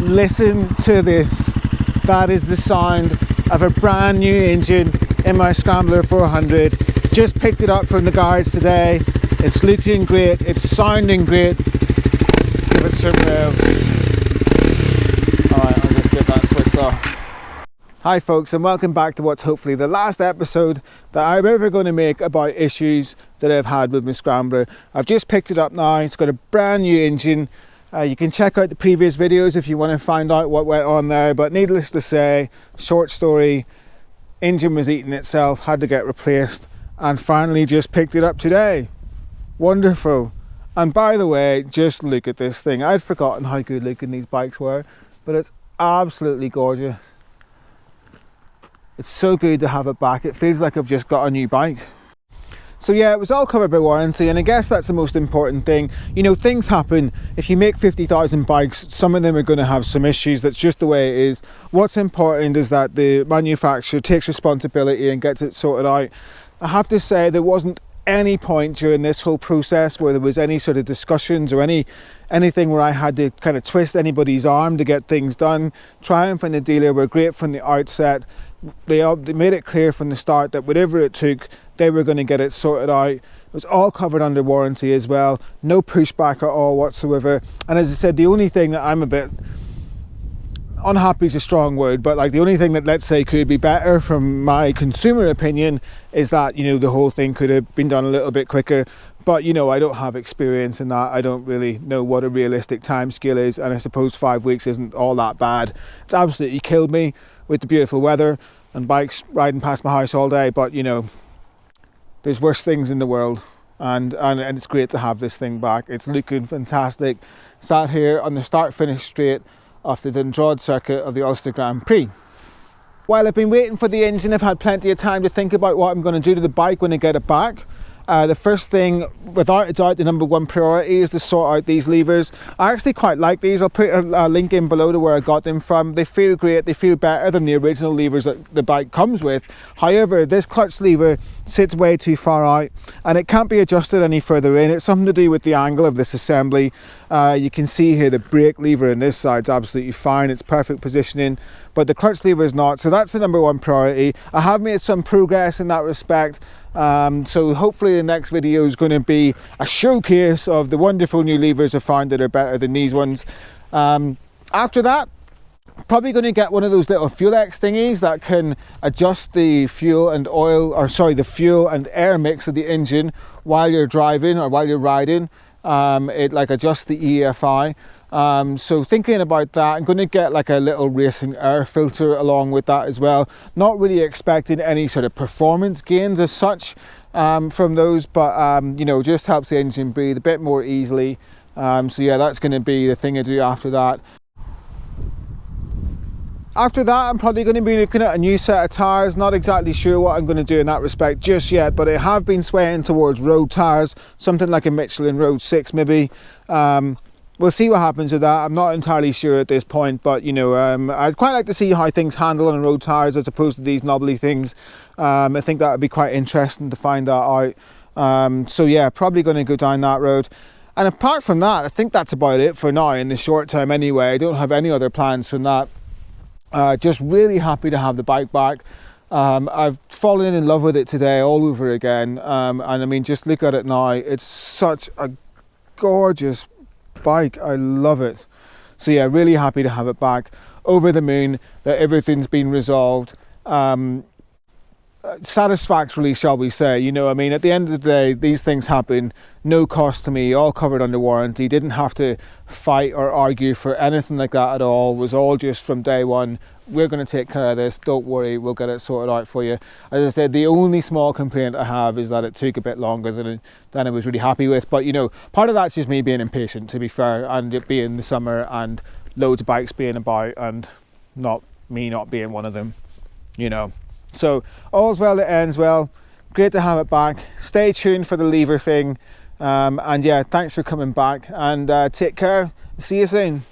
listen to this. That is the sound of a brand new engine in my Scrambler 400. Just picked it up from the garage today. It's looking great, it's sounding great. Give it some revs. Alright, I'll just get that switched off. Hi folks, and welcome back to what's hopefully the last episode that I'm ever going to make about issues that I've had with my Scrambler. I've just picked it up now. It's got a brand new engine. You can check out the previous videos if you want to find out what went on there, but needless to say, short story, engine was eating itself, had to get replaced, and finally just picked it up today. Wonderful. And by the way, just look at this thing. I'd forgotten how good looking these bikes were, but it's absolutely gorgeous. It's so good to have it back. It feels like I've just got a new bike. So yeah, it was all covered by warranty, and I guess that's the most important thing. You know, things happen. If you make 50,000 bikes, some of them are going to have some issues. That's just the way it is. What's important is that the manufacturer takes responsibility and gets it sorted out. I have to say, there wasn't any point during this whole process where there was any sort of discussions or anything where I had to kind of twist anybody's arm to get things done. Triumph and the dealer were great from the outset. They made it clear from the start that whatever it took, they were going to get it sorted out. It was all covered under warranty as well. No pushback at all whatsoever. And as I said, the only thing that I'm a bit unhappy is a strong word, but like the only thing that, let's say, could be better from my consumer opinion is that, you know, the whole thing could have been done a little bit quicker. But you know, I don't have experience in that. I don't really know what a realistic time scale is, and I suppose 5 weeks isn't all that bad. It's absolutely killed me with the beautiful weather and bikes riding past my house all day, but you know, there's worse things in the world, and it's great to have this thing back. It's looking fantastic. Sat here on the start-finish straight off the Dundrod circuit of the Ulster Grand Prix. While I've been waiting for the engine, I've had plenty of time to think about what I'm going to do to the bike when I get it back. The first thing, without a doubt, the number one priority is to sort out these levers. I actually quite like these. I'll put a link in below to where I got them from. They feel great. They feel better than the original levers that the bike comes with. However, this clutch lever sits way too far out and it can't be adjusted any further in. It's something to do with the angle of this assembly. You can see here the brake lever on this side's absolutely fine. It's perfect positioning, but the clutch lever is not. So that's the number one priority. I have made some progress in that respect. So hopefully the next video is going to be a showcase of the wonderful new levers I found that are better than these ones. After that, probably going to get one of those little Fuel X thingies that can adjust the fuel and the fuel and air mix of the engine while you're driving or while you're riding. It like adjusts the EFI. So thinking about that, I'm going to get like a little racing air filter along with that as well. Not really expecting any sort of performance gains as such from those, but you know, just helps the engine breathe a bit more easily. So yeah, that's going to be the thing I do after that. After that, I'm probably going to be looking at a new set of tyres. Not exactly sure what I'm going to do in that respect just yet, but I have been swaying towards road tyres, something like a Michelin Road 6 maybe. We'll see what happens with that. I'm not entirely sure at this point, but you know, I'd quite like to see how things handle on road tyres as opposed to these knobbly things. I think that would be quite interesting to find that out. So yeah, probably going to go down that road. And apart from that, I think that's about it for now in the short term anyway. I don't have any other plans from that. Just really happy to have the bike back. I've fallen in love with it today all over again. And I mean, just look at it now. It's such a gorgeous bike. I love it. So yeah, really happy to have it back. Over the moon that everything's been resolved satisfactorily, shall we say. You know, I mean, at the end of the day, these things happen, no cost to me, all covered under warranty. Didn't have to fight or argue for anything like that at all. It was all just from day one, we're going to take care of this, don't worry, we'll get it sorted out for you. As I said, the only small complaint I have is that it took a bit longer than I was really happy with. But you know, part of that's just me being impatient, to be fair, and it being the summer and loads of bikes being about and not being one of them, you know. So all's well that ends well. Great to have it back. Stay tuned for the lever thing, and yeah, thanks for coming back, and take care. See you soon.